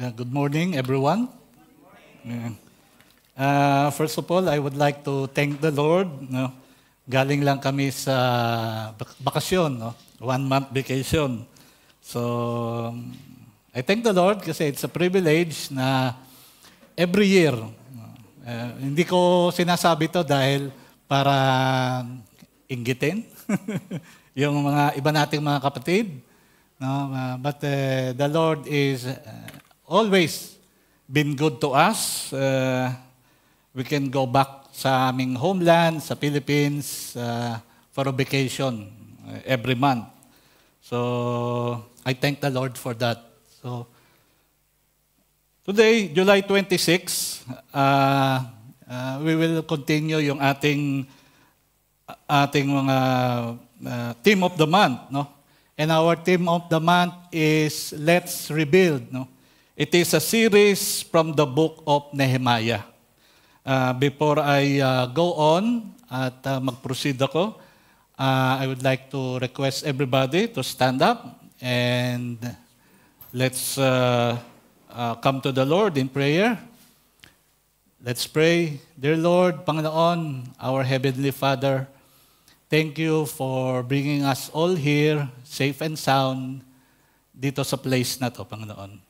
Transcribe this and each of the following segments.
Good morning, everyone. First of all, I would like to thank the Lord. No? Galing lang kami sa bakasyon, no? 1-month vacation. So, I thank the Lord kasi it's a privilege na every year, hindi ko sinasabi to dahil para inggitin yung mga iba nating mga kapatid. No? But the Lord is always been good to us. We can go back sa aming homeland, sa Philippines, for a vacation every month. So, I thank the Lord for that. So, today, July 26, we will continue yung ating mga theme of the month, no? And our theme of the month is Let's Rebuild, no? It is a series from the book of Nehemiah. Before I go on at mag-proceed ako, I would like to request everybody to stand up and let's come to the Lord in prayer. Let's pray. Dear Lord, Panginoon, our Heavenly Father, thank you for bringing us all here, safe and sound, dito sa place na to, Panginoon.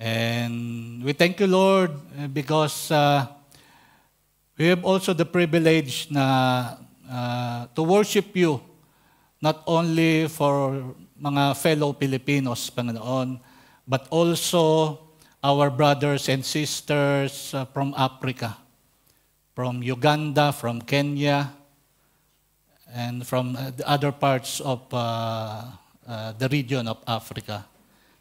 And we thank you, Lord, because we have also the privilege na to worship you, not only for mga fellow Filipinos, Panginoon, but also our brothers and sisters from Africa, from Uganda, from Kenya, and from the other parts of the region of Africa.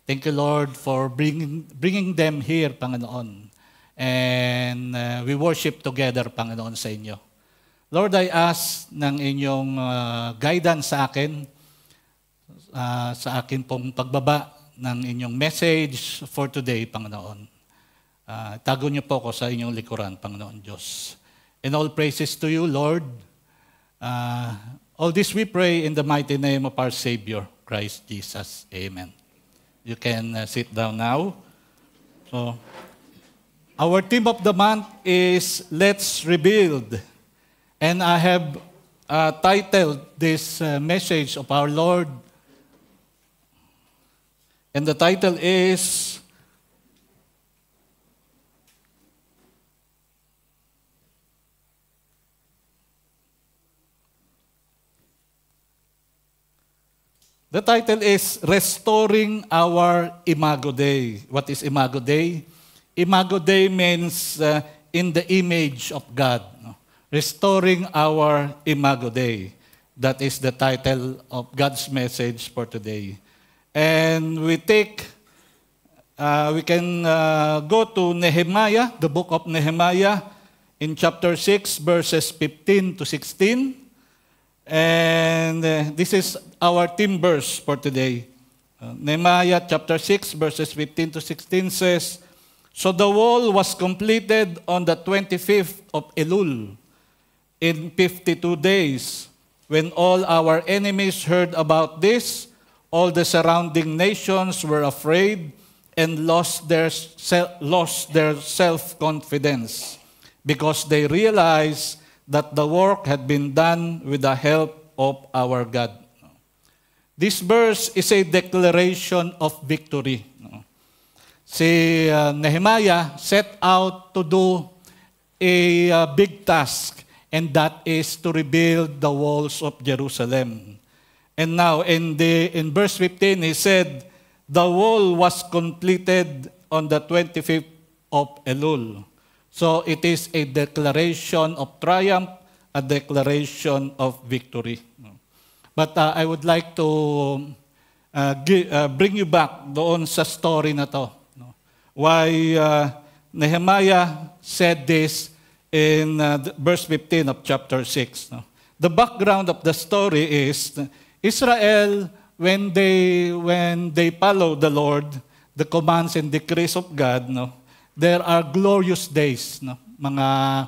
Thank you, Lord, for bringing them here, Panginoon. And we worship together, Panginoon, sa inyo. Lord, I ask ng inyong guidance sa akin, sa akin pong pagbaba ng inyong message for today, Panginoon. Tago niyo po ko sa inyong likuran, Panginoon Diyos. And all praises to you, Lord. All this we pray in the mighty name of our Savior, Christ Jesus. Amen. You can sit down now. So, our theme of the month is Let's Rebuild. And I have titled this message of our Lord. And the title is Restoring Our Imago Dei. What is Imago Dei? Imago Dei means in the image of God. No? Restoring our Imago Dei. That is the title of God's message for today. And we can go to Nehemiah, the book of Nehemiah, in chapter 6, verses 15 to 16. And this is our theme verse for today. Nehemiah chapter 6, verses 15 to 16 says, So the wall was completed on the 25th of Elul, in 52 days. When all our enemies heard about this, all the surrounding nations were afraid and lost their self-confidence because they realized that the work had been done with the help of our God. This verse is a declaration of victory. Si Nehemiah set out to do a big task, and that is to rebuild the walls of Jerusalem. And now, in verse 15, he said, the wall was completed on the 25th of Elul. So it is a declaration of triumph, a declaration of victory. But I would like to bring you back doon sa story na to. Why Nehemiah said this in verse 15 of chapter 6. The background of the story is Israel, when they follow the Lord, the commands and decrees of God, there are glorious days, mga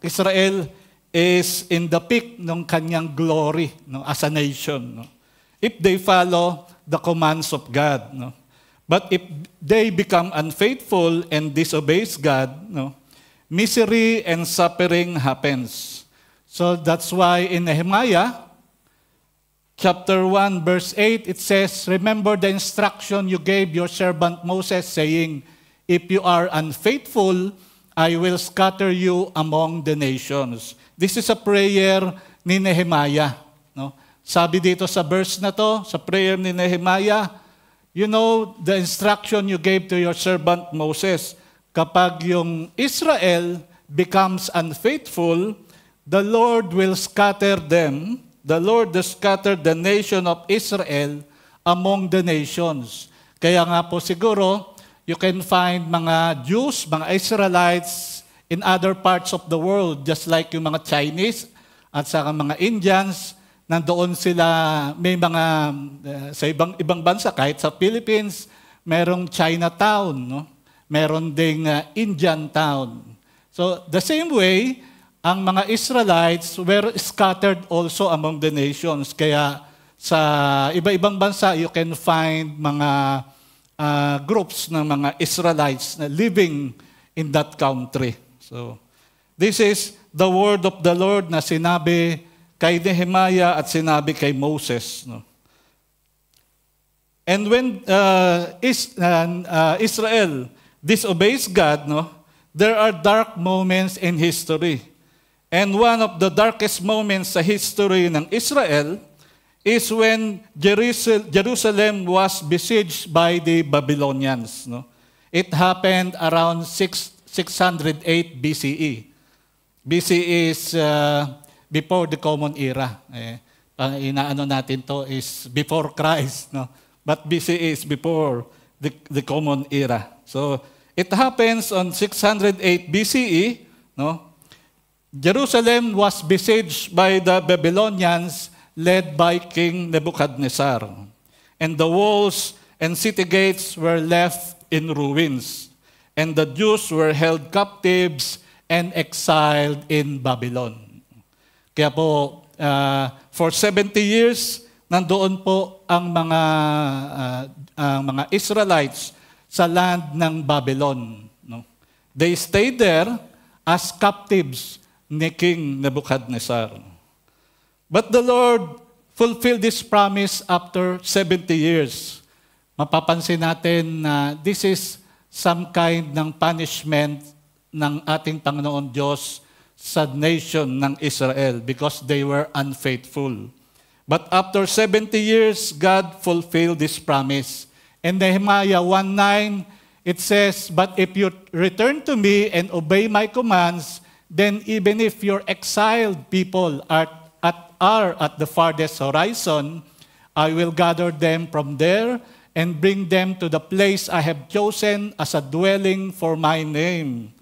Israel is in the peak ng kanyang glory as a nation. if they follow the commands of God. No? But if they become unfaithful and disobeys God, no, misery and suffering happens. So that's why in Nehemiah, chapter 1, verse 8, it says, "Remember the instruction you gave your servant Moses, saying, if you are unfaithful, I will scatter you among the nations." This is a prayer ni Nehemiah. No? Sabi dito sa verse na to, sa prayer ni Nehemiah, you know the instruction you gave to your servant Moses. Kapag yung Israel becomes unfaithful, the Lord will scatter them. The Lord will scatter the nation of Israel among the nations. Kaya nga po siguro, you can find mga Jews, mga Israelites in other parts of the world, just like yung mga Chinese at saka mga Indians, nandoon sila, may mga, sa ibang bansa, kahit sa Philippines, merong Chinatown, no? Meron ding Indian town. So the same way, ang mga Israelites were scattered also among the nations. Kaya sa iba-ibang bansa, you can find mga groups ng mga Israelites na living in that country. So this is the word of the Lord na sinabi kay Nehemiah at sinabi kay Moses. No? And when Israel disobeys God, no, there are dark moments in history. And one of the darkest moments sa history ng Israel is when Jerusalem was besieged by the Babylonians. No? It happened around 608 BCE. BCE is before the Common Era. Inaano natin to is before Christ. No? But BCE is before the Common Era. So it happens on 608 BCE. No? Jerusalem was besieged by the Babylonians led by King Nebuchadnezzar. And the walls and city gates were left in ruins. And the Jews were held captives and exiled in Babylon. Kaya po, for 70 years, nandoon po ang mga Israelites sa land ng Babylon. No? They stayed there as captives ni King Nebuchadnezzar. But the Lord fulfilled this promise after 70 years. Mapapansin natin na this is some kind ng punishment ng ating Panginoon Diyos sa nation ng Israel because they were unfaithful. But after 70 years, God fulfilled this promise. In Nehemiah 1:9, it says, "But if you return to me and obey my commands, then even if your exiled people are at the farthest horizon, I will gather them from there and bring them to the place I have chosen as a dwelling for my name."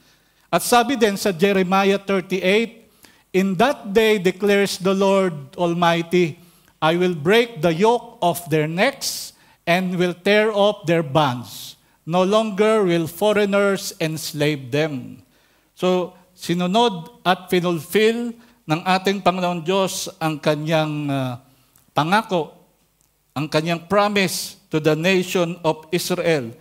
At sabi din sa Jeremiah 38, "In that day declares the Lord Almighty, I will break the yoke of their necks and will tear off their bands. No longer will foreigners enslave them." So, sinunod at finulfill ng ating Panginoon Diyos ang kanyang pangako, ang kanyang promise to the nation of Israel.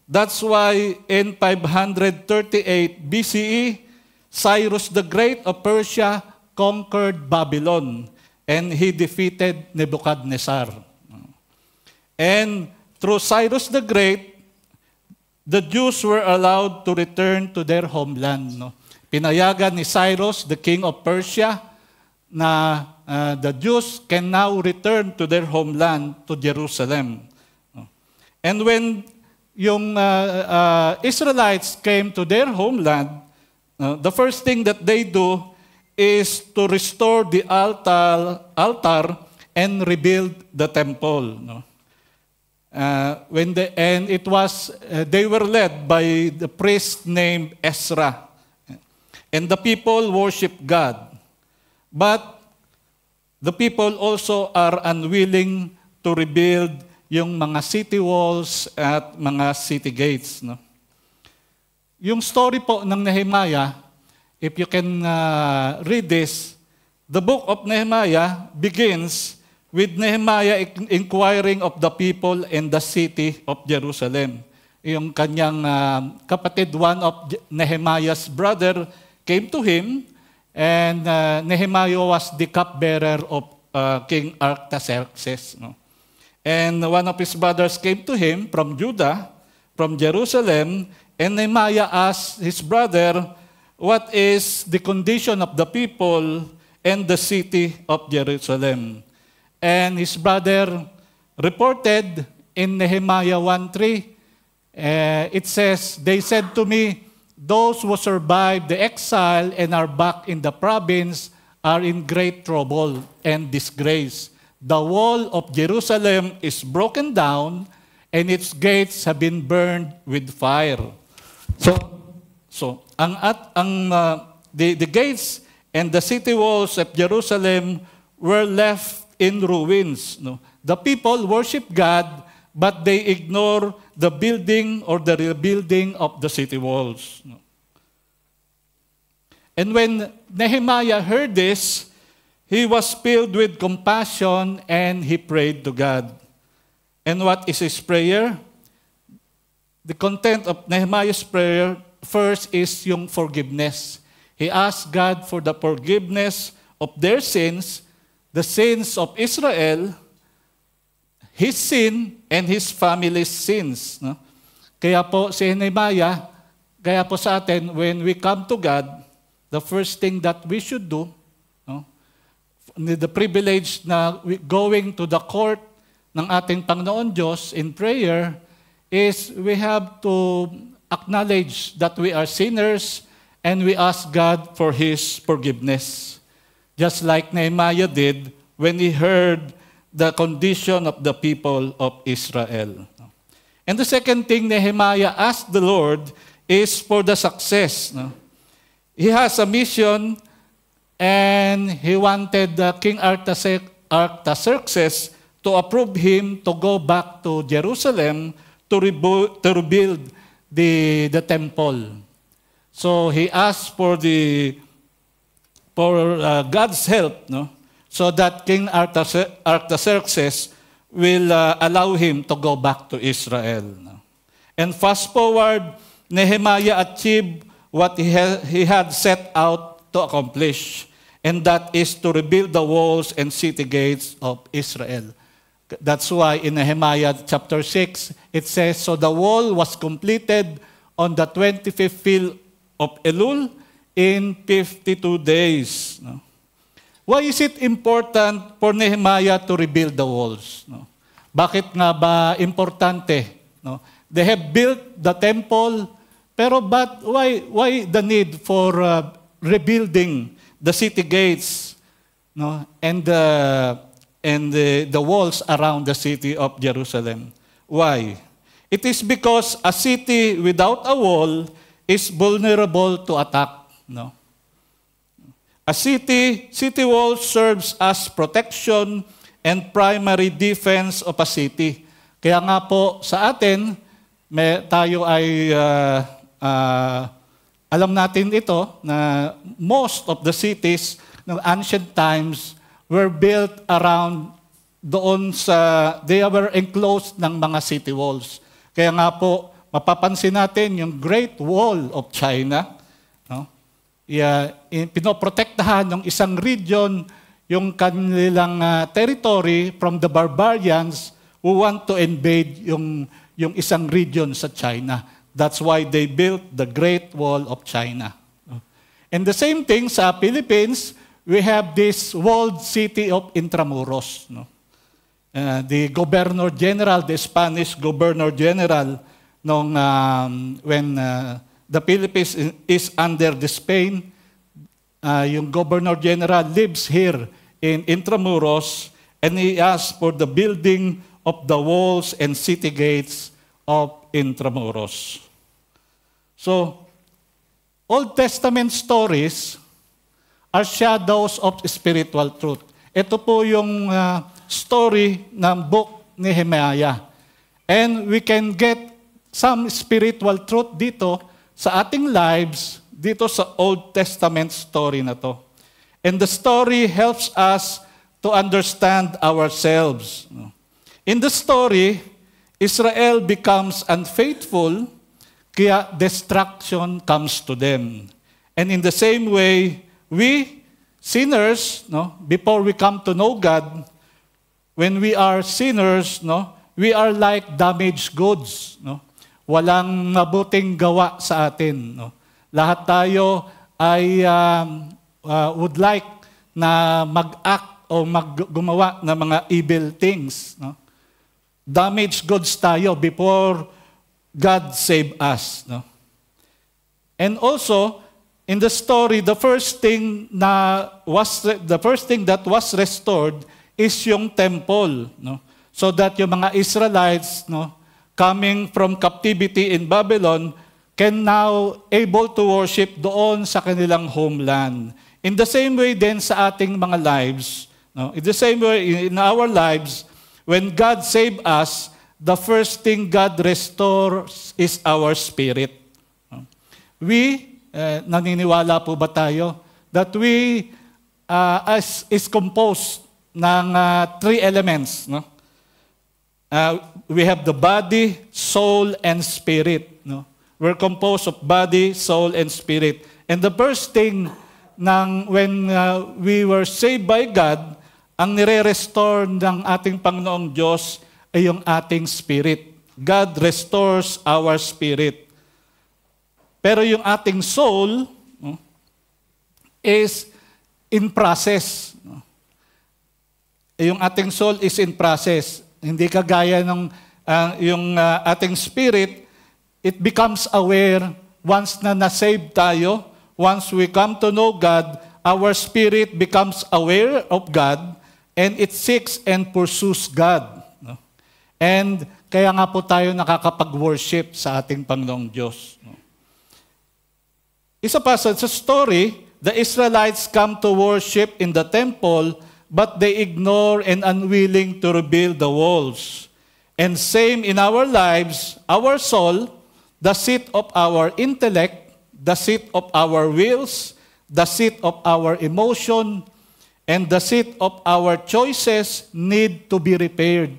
That's why in 538 BCE, Cyrus the Great of Persia conquered Babylon and he defeated Nebuchadnezzar. And through Cyrus the Great, the Jews were allowed to return to their homeland. No? Pinayagan ni Cyrus, the king of Persia, na the Jews can now return to their homeland, to Jerusalem. And when yung Israelites came to their homeland, the first thing that they do is to restore the altar and rebuild the temple. No? They were led by the priest named Ezra. And the people worship God. But the people also are unwilling to rebuild yung mga city walls at mga city gates. No? Yung story po ng Nehemiah, if you can read this, the book of Nehemiah begins with Nehemiah inquiring of the people in the city of Jerusalem. Yung kanyang kapatid, one of Nehemiah's brother, came to him, and Nehemiah was the cupbearer of King Artaxerxes. No? And one of his brothers came to him from Judah, from Jerusalem, and Nehemiah asked his brother, what is the condition of the people and the city of Jerusalem? And his brother reported in Nehemiah 1:3, it says, they said to me, those who survived the exile and are back in the province are in great trouble and disgrace. The wall of Jerusalem is broken down, and its gates have been burned with fire. So the gates and the city walls of Jerusalem were left in ruins. No? The people worship God, but they ignore the building or the rebuilding of the city walls. No? And when Nehemiah heard this, he was filled with compassion and he prayed to God. And what is his prayer? The content of Nehemiah's prayer first is yung forgiveness. He asked God for the forgiveness of their sins, the sins of Israel, his sin, and his family's sins. No? Kaya po si Nehemiah, kaya po sa atin, when we come to God, the first thing that we should do, no, the privilege na going to the court ng ating Panginoon Diyos in prayer is we have to acknowledge that we are sinners and we ask God for His forgiveness. Just like Nehemiah did when he heard the condition of the people of Israel. And the second thing Nehemiah asked the Lord is for the success. No? He has a mission, and he wanted King Artaxerxes to approve him to go back to Jerusalem to rebuild the temple. So he asked for God's help, no, so that King Artaxerxes will allow him to go back to Israel. No? And fast forward, Nehemiah achieved what he had set out to accomplish, and that is to rebuild the walls and city gates of Israel. That's why in Nehemiah chapter 6, it says, so the wall was completed on the 25th field of Elul in 52 days. No? Why is it important for Nehemiah to rebuild the walls? No? Bakit nga ba importante? No? They have built the temple, but why the need for rebuilding the city gates, no, and the walls around the city of Jerusalem? Why? It is because a city without a wall is vulnerable to attack. No? A city wall serves as protection and primary defense of a city. Kaya nga po sa atin, tayo ay alam natin ito na most of the cities ng ancient times were built around they were enclosed ng mga city walls. Kaya nga po, mapapansin natin yung Great Wall of China, no? Pinoprotektahan ng isang region yung kanilang territory from the barbarians who want to invade yung isang region sa China. That's why they built the Great Wall of China. And the same thing sa Philippines, we have this walled city of Intramuros. No? The Governor General, the Spanish Governor General, when the Philippines is under the Spain, yung Governor General lives here in Intramuros, and he asked for the building of the walls and city gates of Intramuros. So, Old Testament stories are shadows of spiritual truth. Ito po yung story ng book ni Nehemiah. And we can get some spiritual truth dito sa ating lives, dito sa Old Testament story na to. And the story helps us to understand ourselves. In the story, Israel becomes unfaithful, kaya destruction comes to them. And in the same way, we sinners, before we come to know God, when we are sinners, we are like damaged goods. Walang mabuting gawa sa atin. Lahat tayo ay would like na mag-act o gumawa ng mga evil things. Damaged goods tayo before God save us. And also, in the story, the first thing that was restored is yung temple. So that yung mga Israelites, coming from captivity in Babylon, can now able to worship doon sa kanilang homeland. In the same way din sa ating mga lives, in the same way in our lives, when God save us, the first thing God restores is our spirit. Naniniwala po ba tayo that we is composed ng three elements. We have the body, soul, and spirit. We're composed of body, soul, and spirit. And the first thing when we were saved by God, ang nire-restore ng ating Panginoong Diyos ay yung ating spirit. God restores our spirit. Pero yung ating soul is in process. Yung ating soul is in process. Hindi kagaya ng yung ating spirit, it becomes aware once na na-save tayo, once we come to know God, our spirit becomes aware of God and it seeks and pursues God. And kaya nga po tayo nakakapag-worship sa ating Panginoong Diyos. Isa pa sa story, the Israelites come to worship in the temple, but they ignore and unwilling to rebuild the walls. And same in our lives, our soul, the seat of our intellect, the seat of our wills, the seat of our emotion, and the seat of our choices need to be repaired.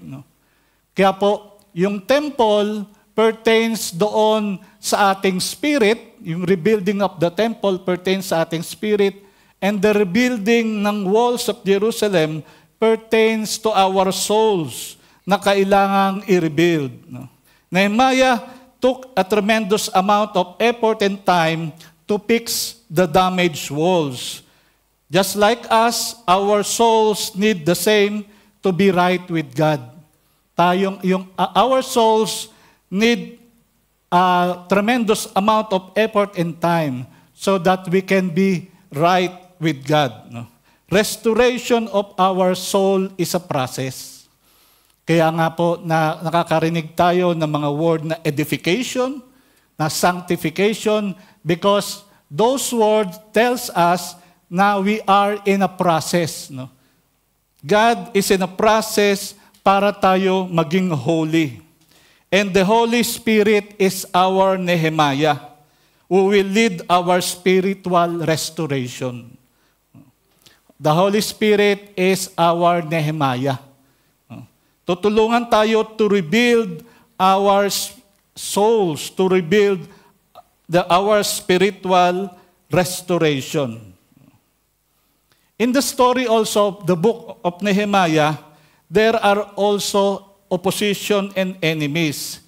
Kaya po, yung temple pertains doon sa ating spirit, yung rebuilding of the temple pertains sa ating spirit, and the rebuilding ng walls of Jerusalem pertains to our souls na kailangang i-rebuild. Nehemiah took a tremendous amount of effort and time to fix the damaged walls. Just like us, our souls need the same to be right with God. Our souls need a tremendous amount of effort and time so that we can be right with God. Restoration of our soul is a process. Kaya nga po nakakarinig tayo ng mga word na edification, na sanctification, because those words tells us na we are in a process. God is in a process para tayo maging holy. And the Holy Spirit is our Nehemiah, who will lead our spiritual restoration. The Holy Spirit is our Nehemiah. Tutulungan tayo to rebuild our souls, to rebuild our spiritual restoration. In the story also of the book of Nehemiah, there are also opposition and enemies.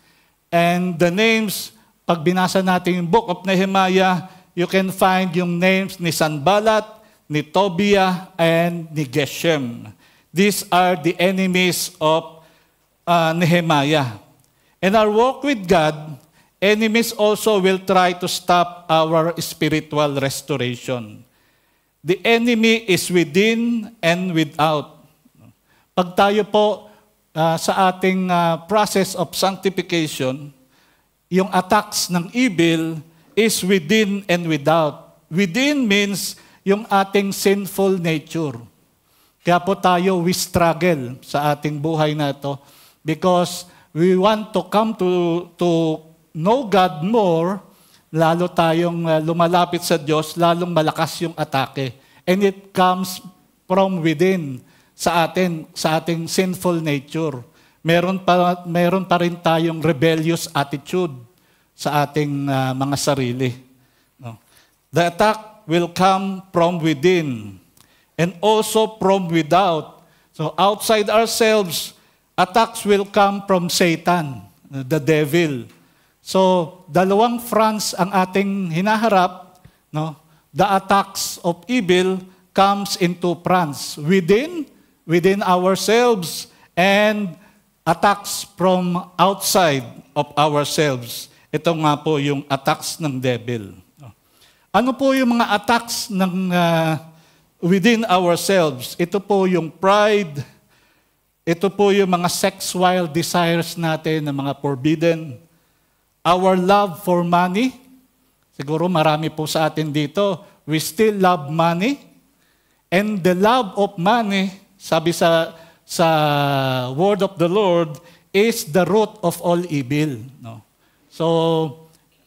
And the names, pag binasa natin yung book of Nehemiah, you can find yung names ni Sanballat, ni Tobiah, and ni Geshem. These are the enemies of Nehemiah. In our walk with God, enemies also will try to stop our spiritual restoration. The enemy is within and without. Pag tayo po sa ating process of sanctification, yung attacks ng evil is within and without. Within means yung ating sinful nature. Kaya po tayo, we struggle sa ating buhay na ito because we want to come to know God more, lalo tayong lumalapit sa Diyos, lalong malakas yung atake. And it comes from within. sa ating sinful nature. Meron pa rin tayong rebellious attitude sa ating mga sarili. No? The attack will come from within and also from without. So outside ourselves, attacks will come from Satan, the devil. So dalawang fronts ang ating hinaharap, no? The attacks of evil comes in two fronts, within ourselves, and attacks from outside of ourselves. Ito nga po yung attacks ng devil. Ano po yung mga attacks ng within ourselves? Ito po yung pride, ito po yung mga sexual desires natin na mga forbidden, our love for money. Siguro marami po sa atin dito, we still love money. And the love of money, sabi sa word of the Lord, is the root of all evil. No? So,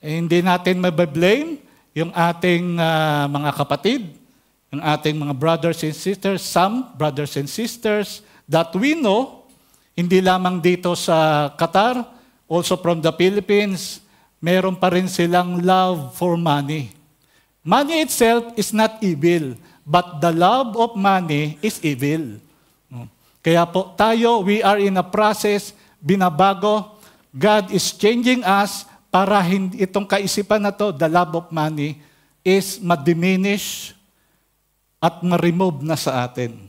hindi natin mabablame yung ating mga kapatid, yung ating mga brothers and sisters, some brothers and sisters that we know, hindi lamang dito sa Qatar, also from the Philippines, meron pa rin silang love for money. Money itself is not evil, but the love of money is evil. Kaya po tayo, we are in a process, binabago. God is changing us para itong kaisipan na to, the love of money, is ma-diminish at ma-remove na sa atin.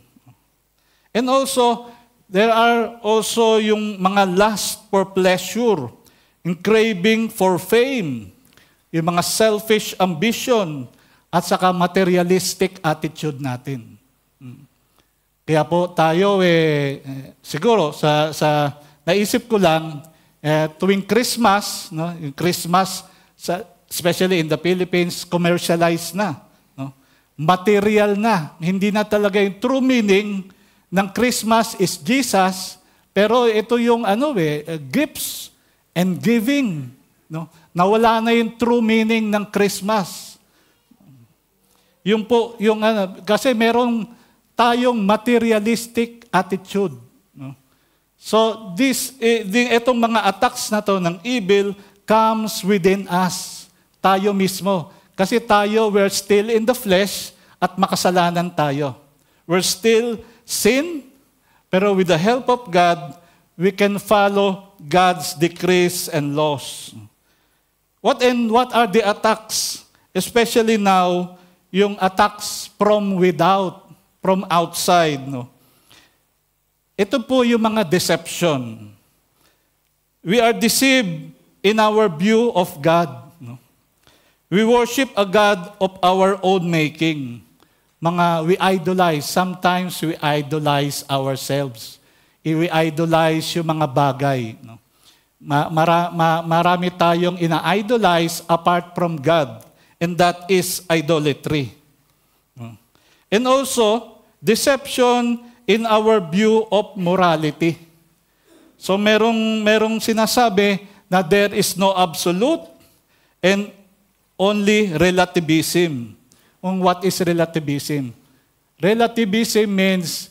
And also, there are also yung mga lust for pleasure, yung craving for fame, yung mga selfish ambition, at saka materialistic attitude natin. Kaya po tayo, siguro, naisip ko lang, tuwing Christmas, no, yung Christmas, especially in the Philippines, commercialized na. No? Material na. Hindi na talaga yung true meaning ng Christmas is Jesus, pero ito yung gifts and giving. No? Nawala na yung true meaning ng Christmas. Kasi merong tayong materialistic attitude. No? So, itong mga attacks na to ng evil comes within us. Tayo mismo. Kasi tayo, we're still in the flesh at makasalanan tayo. We're still sin, pero with the help of God, we can follow God's decrees and laws. What are the attacks? Especially now, yung attacks from without, from outside. No? Ito po yung mga deception. We are deceived in our view of God. No? We worship a God of our own making. We idolize. Sometimes we idolize ourselves. We idolize yung mga bagay. No? Marami tayong ina-idolize apart from God. And that is idolatry. And also, deception in our view of morality. So merong sinasabi na there is no absolute and only relativism. What is relativism? Relativism means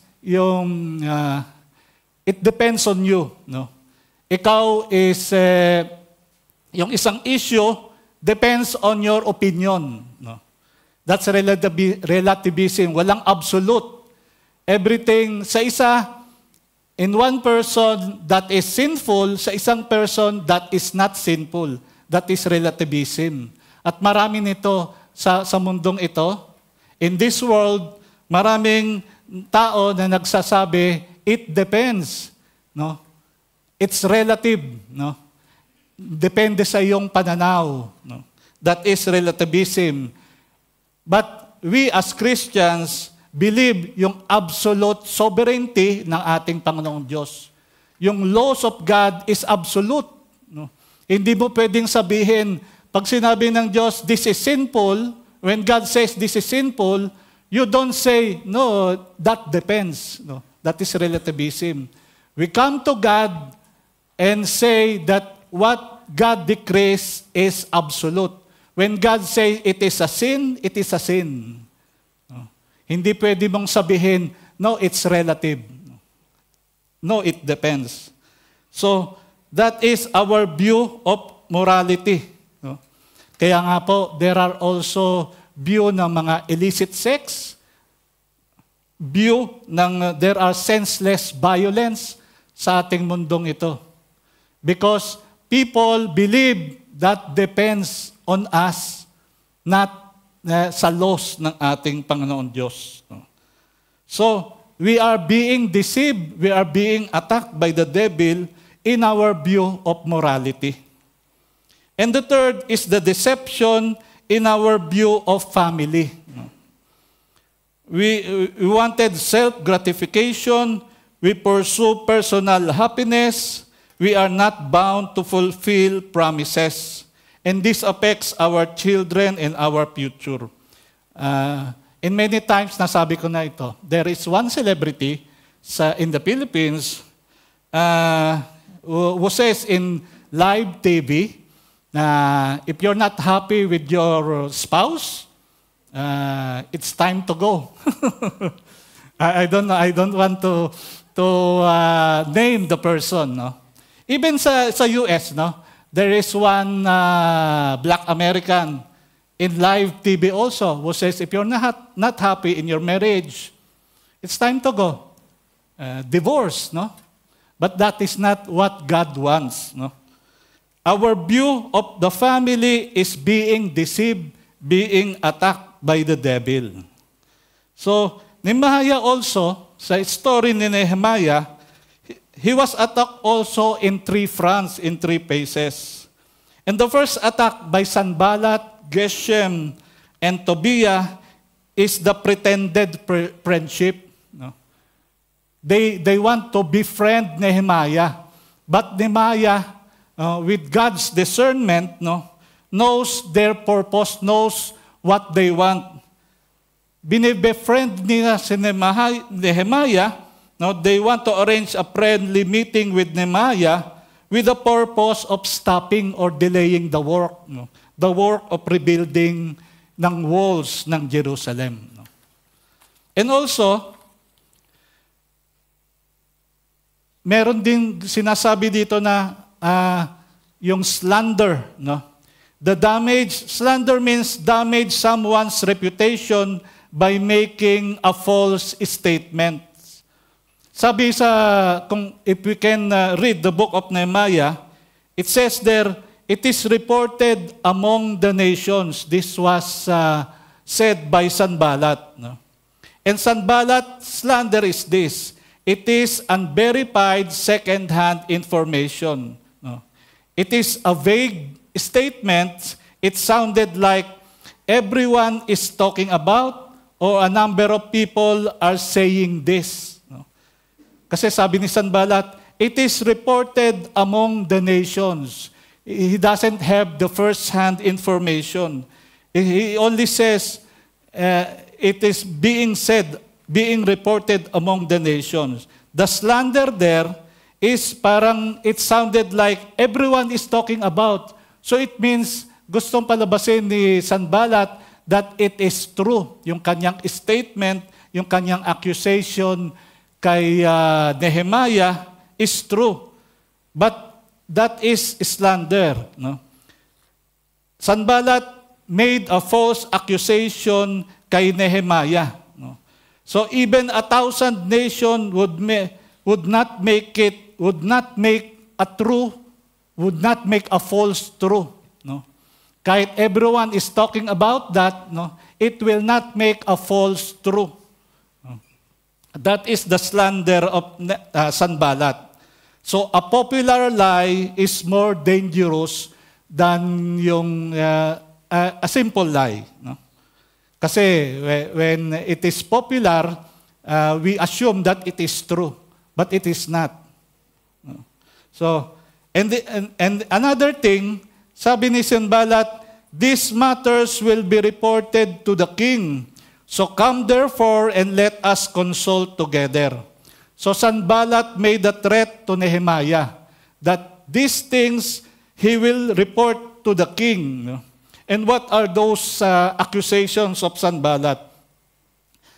it depends on you. No? Ikaw is, yung isang issue, depends on your opinion. No? That's relativism. Walang absolute. Everything sa in one person that is sinful, sa isang person that is not sinful. That is relativism. At marami nito sa mundong ito. In this world, maraming tao na nagsasabi, it depends. No? It's relative. No? Depende sa iyong pananaw. No? That is relativism. But we as Christians believe yung absolute sovereignty ng ating Panginoong Diyos. Yung laws of God is absolute. No? Hindi mo pwedeng sabihin, pag sinabi ng Diyos, this is sinful, when God says this is sinful, you don't say, no, that depends. No? That is relativism. We come to God and say that what God decrees is absolute. When God says it is a sin, it is a sin. No? Hindi pwede mong sabihin, no, it's relative. No, it depends. So, that is our view of morality. No? Kaya nga po, there are also view ng mga illicit sex, view ng there are senseless violence sa ating mundong ito. Because people believe that depends on us, not sa laws ng ating Panginoon Diyos. So, we are being deceived, we are being attacked by the devil in our view of morality. And the third is the deception in our view of family. We wanted self-gratification, we pursue personal happiness, we are not bound to fulfill promises. And this affects our children and our future. And many times, nasabi ko na ito, there is one celebrity in the Philippines who says in live TV na if you're not happy with your spouse, it's time to go. I don't want to name the person. No? Even sa US, no, there is one black American in live TV also who says if you're not happy in your marriage, it's time to go. Divorce, no? But that is not what God wants. No? Our view of the family is being deceived, being attacked by the devil. So, Nehemiah also, sa story ni Nehemiah, he was attacked also in 3 fronts, in 3 phases. And the first attack by Sanballat, Geshem, and Tobiah is the pretended friendship. No? They want to befriend Nehemiah. But Nehemiah, with God's discernment, knows their purpose, knows what they want. Binibefriend nila si Nehemiah. They want to arrange a friendly meeting with Nehemiah with the purpose of stopping or delaying the work. The work of rebuilding ng walls ng Jerusalem. And also, meron din sinasabi dito na yung slander. No? Slander means damage someone's reputation by making a false statement. Sabi if we can read the book of Nehemiah, it says there, it is reported among the nations. This was said by Sanballat. No? And Sanballat's slander is this. It is unverified second-hand information. No? It is a vague statement. It sounded like everyone is talking about or a number of people are saying this. No? Kasi sabi ni Sanballat, it is reported among the nations. He doesn't have the first-hand information. He only says it is being said, being reported among the nations. The slander there is parang it sounded like everyone is talking about. So it means gustong palabasin ni Sanballat that it is true. Yung kanyang statement, yung kanyang accusation kay Nehemiah is true. But that is slander. No? Sanballat made a false accusation kay Nehemiah. No? So even 1,000 nations would not make a false true. No? Kahit everyone is talking about that, no, it will not make a false true. No? That is the slander of Sanballat. So a popular lie is more dangerous than yung a simple lie. No? Kasi when it is popular, we assume that it is true, but it is not. No? So, and another thing, sabi ni Sanballat, these matters will be reported to the king. So come therefore and let us consult together. So Sanballat made a threat to Nehemiah that these things he will report to the king. And what are those accusations of Sanballat?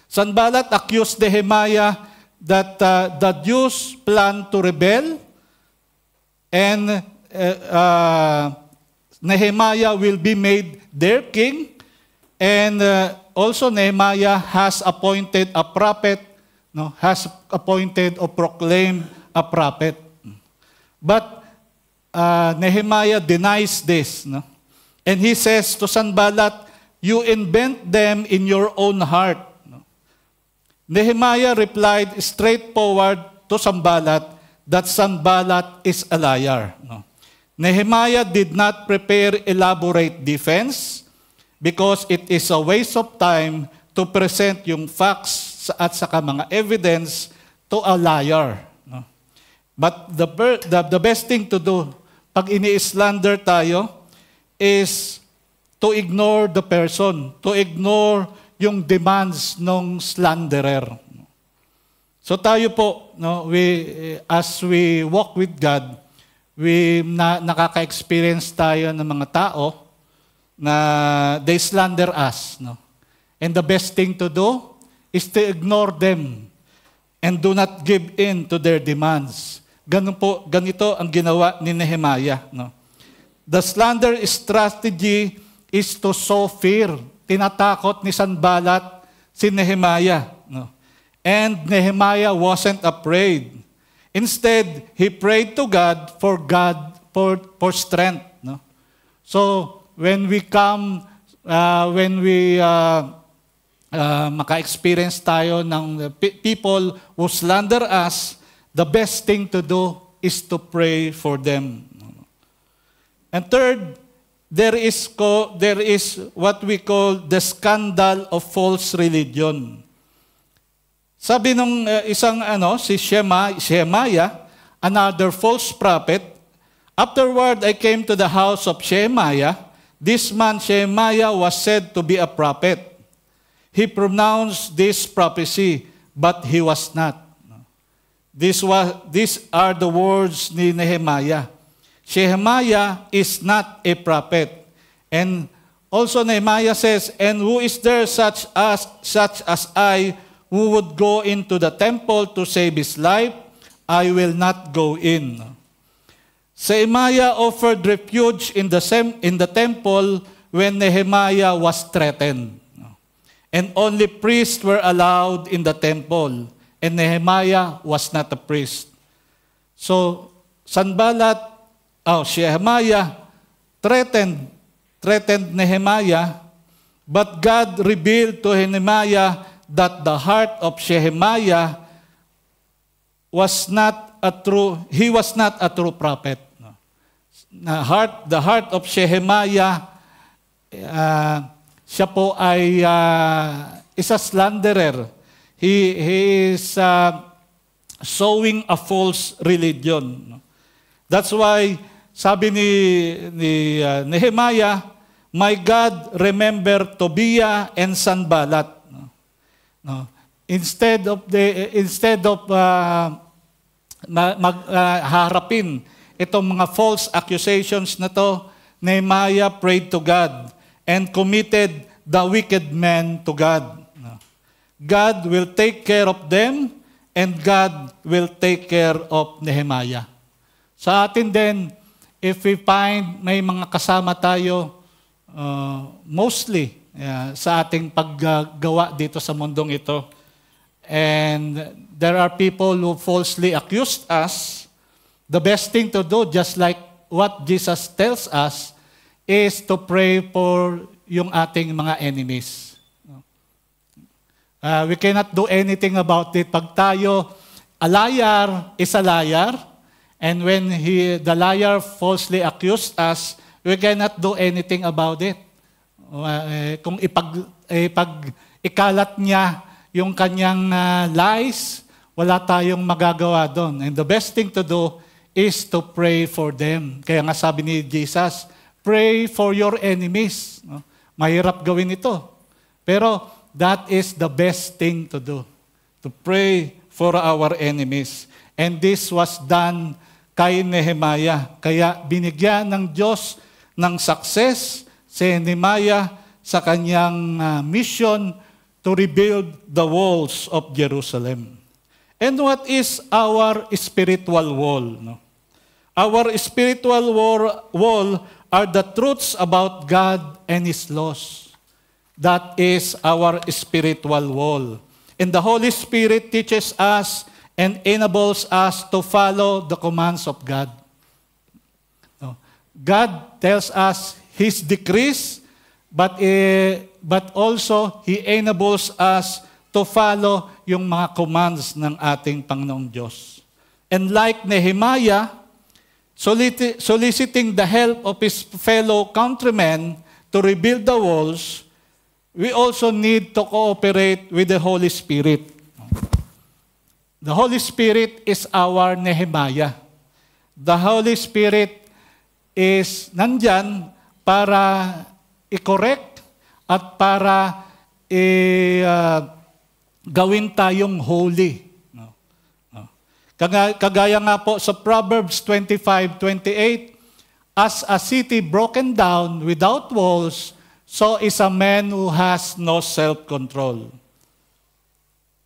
Sanballat accused Nehemiah that the Jews plan to rebel, and Nehemiah will be made their king, and also Nehemiah has appointed a prophet, has appointed or proclaimed a prophet. But Nehemiah denies this, and he says to Sanballat, "You invent them in your own heart." Nehemiah replied straightforward to Sanballat that Sanballat is a liar. Nehemiah did not prepare elaborate defense because it is a waste of time to present yung facts at saka mga evidence to a liar. But the best thing to do pag ini-slander tayo is to ignore the person, to ignore yung demands ng slanderer. So tayo po, as we walk with God, nakaka-experience tayo ng mga tao na they slander us. And the best thing to do is to ignore them and do not give in to their demands. Ganito ang ginawa ni Nehemiah. The slander strategy is to sow fear. Tinatakot ni Sanballat si Nehemiah. And Nehemiah wasn't afraid. Instead, he prayed to God for strength. So when we come, maka-experience tayo ng people who slander us, the best thing to do is to pray for them. And third, there is what we call the scandal of false religion. Sabi nung si Shemaiah, another false prophet, "Afterward I came to the house of Shemaiah. This man Shemaiah was said to be a prophet. He pronounced this prophecy, but he was not." These are the words ni Nehemiah. Shemaiah is not a prophet. And also Nehemiah says, "And who is there such as I who would go into the temple to save his life? I will not go in." Shemaiah offered refuge in the temple when Nehemiah was threatened. And only priests were allowed in the temple. And Nehemiah was not a priest. So Shemaiah threatened Nehemiah, but God revealed to Nehemiah that the heart of Shemaiah was not a true prophet. The heart of Shemaiah, siya po ay is a slanderer. He is sowing a false religion. That's why sabi ni Nehemiah, "My God, remember Tobiah and Sanballat." Instead of harapin itong mga false accusations na to, Nehemiah prayed to God and committed the wicked men to God. God will take care of them and God will take care of Nehemiah. Sa atin din, if we find may mga kasama tayo, mostly sa ating paggawa dito sa mundong ito, and there are people who falsely accused us, the best thing to do, just like what Jesus tells us, is to pray for yung ating mga enemies. We cannot do anything about it. Pag tayo, a liar is a liar, and when the liar falsely accused us, we cannot do anything about it. Kung ikalat niya yung kanyang lies, wala tayong magagawa doon. And the best thing to do is to pray for them. Kaya nga sabi ni Jesus, pray for your enemies. Mahirap gawin ito. Pero that is the best thing to do, to pray for our enemies. And this was done kay Nehemiah. Kaya binigyan ng Diyos ng success si Nehemiah sa kanyang mission to rebuild the walls of Jerusalem. And what is our spiritual wall? No? Our spiritual wall are the truths about God and His laws. That is our spiritual wall. And the Holy Spirit teaches us and enables us to follow the commands of God. No? God tells us His decrees, but also He enables us to follow yung mga commands ng ating Panginoong Diyos. And like Nehemiah, soliciting the help of his fellow countrymen to rebuild the walls, we also need to cooperate with the Holy Spirit. The Holy Spirit is our Nehemiah. The Holy Spirit is nandyan para i-correct at para gawin tayong holy. Kagaya nga po sa Proverbs 25:28, as a city broken down without walls, so is a man who has no self-control.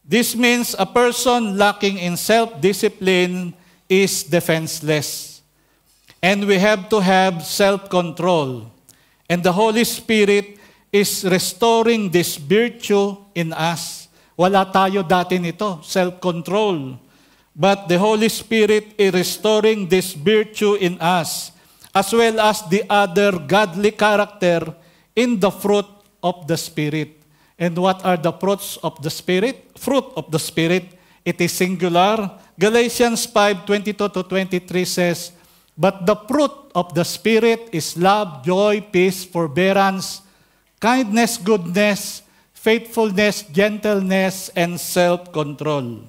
This means a person lacking in self-discipline is defenseless. And we have to have self-control. And the Holy Spirit is restoring this virtue in us. Wala tayo dati nito, self-control. But the Holy Spirit is restoring this virtue in us, as well as the other godly character in the fruit of the Spirit. And what are the fruits of the Spirit? Fruit of the Spirit. It is singular. Galatians 5:22-23 says, but the fruit of the Spirit is love, joy, peace, forbearance, kindness, goodness, faithfulness, gentleness, and self-control.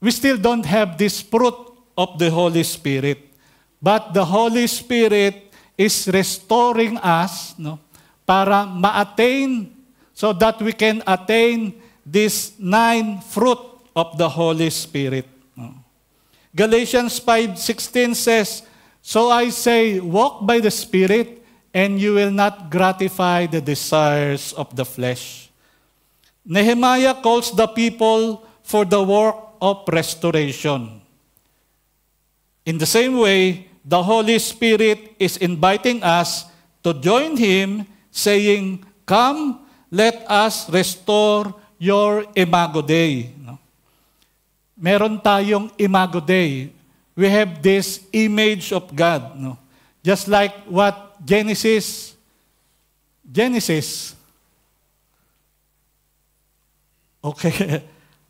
We still don't have this fruit of the Holy Spirit. But the Holy Spirit is restoring us para ma-attain, so that we can attain this 9 fruit of the Holy Spirit. Galatians 5:16 says, so I say, walk by the Spirit, and you will not gratify the desires of the flesh. Nehemiah calls the people for the work of restoration. In the same way, the Holy Spirit is inviting us to join Him, saying, come, let us restore your Imago Dei. Meron tayong Imago Dei. We have this image of God. Just like what Genesis. Okay.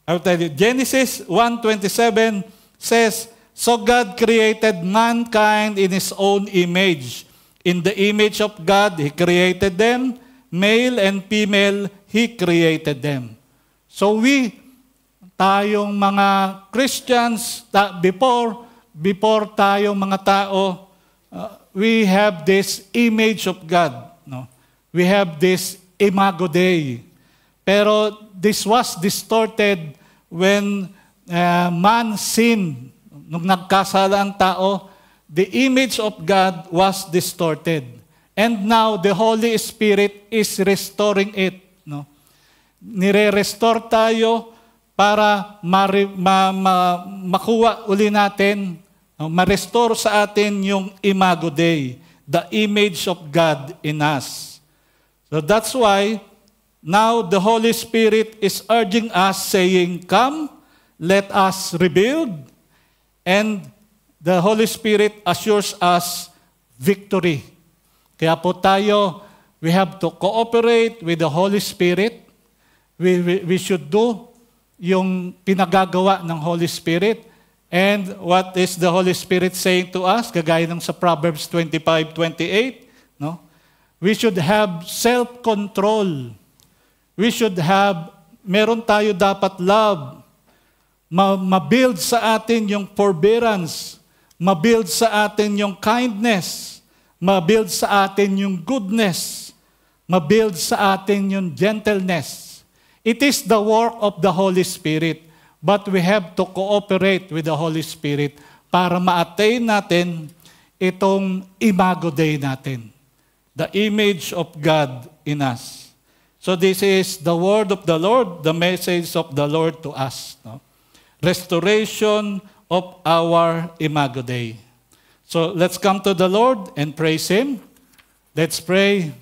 I'll tell you, Genesis 1:27 says, so God created mankind in His own image. In the image of God, He created them. Male and female, He created them. So tayong mga Christians, before tayong mga tao, we have this image of God. We have this Imago Dei. Pero this was distorted when man sinned. Nung nagkasala ang tao, the image of God was distorted. And now the Holy Spirit is restoring it. Nire-restore tayo para makuha uli natin, ma-restore sa atin yung Imago Dei, the image of God in us. So that's why now the Holy Spirit is urging us, saying, come, let us rebuild. And the Holy Spirit assures us victory. Kaya po tayo, we have to cooperate with the Holy Spirit. We should do yung pinagagawa ng Holy Spirit. And what is the Holy Spirit saying to us? Kagaya ng sa Proverbs 25:28, we should have self-control. Meron tayo dapat love. Ma-build sa atin yung forbearance. Ma-build sa atin yung kindness. Ma-build sa atin yung goodness. Ma-build sa atin yung gentleness. It is the work of the Holy Spirit. But we have to cooperate with the Holy Spirit para ma-attain natin itong Imago Dei natin. The image of God in us. So this is the word of the Lord, the message of the Lord to us. No? Restoration of our Imago Dei. So let's come to the Lord and praise Him. Let's pray.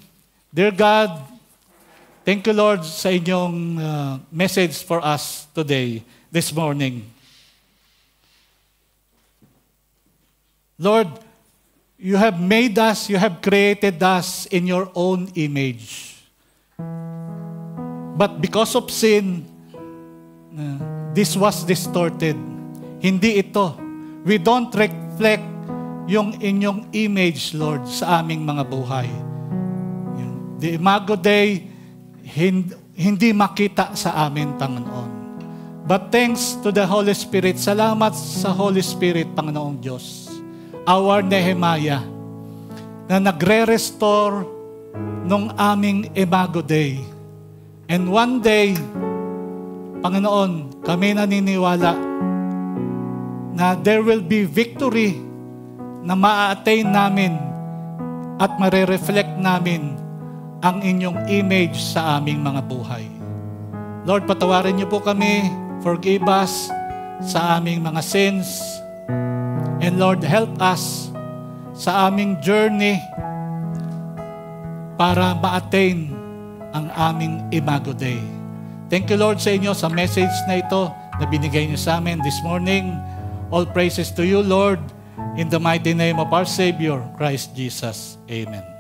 Dear God, thank you, Lord, sa inyong message for us today, this morning. Lord, you have made us, you have created us in your own image. But because of sin, this was distorted. Hindi ito. We don't reflect yung inyong image, Lord, sa aming mga buhay. The Imago Dei, hindi makita sa amin, Panginoon. But thanks to the Holy Spirit, salamat sa Holy Spirit, Panginoong Diyos, our Nehemiah, na nagre-restore nung aming Imago Dei. And one day, Panginoon, kami naniniwala na there will be victory na ma-attain namin at mare-reflect namin ang inyong image sa aming mga buhay. Lord, patawarin niyo po kami, forgive us sa aming mga sins, and Lord, help us sa aming journey para ma-attain ang aming Imago Dei. Thank you, Lord, sa inyo sa message na ito na binigay niyo sa amin this morning. All praises to you, Lord, in the mighty name of our Savior, Christ Jesus. Amen.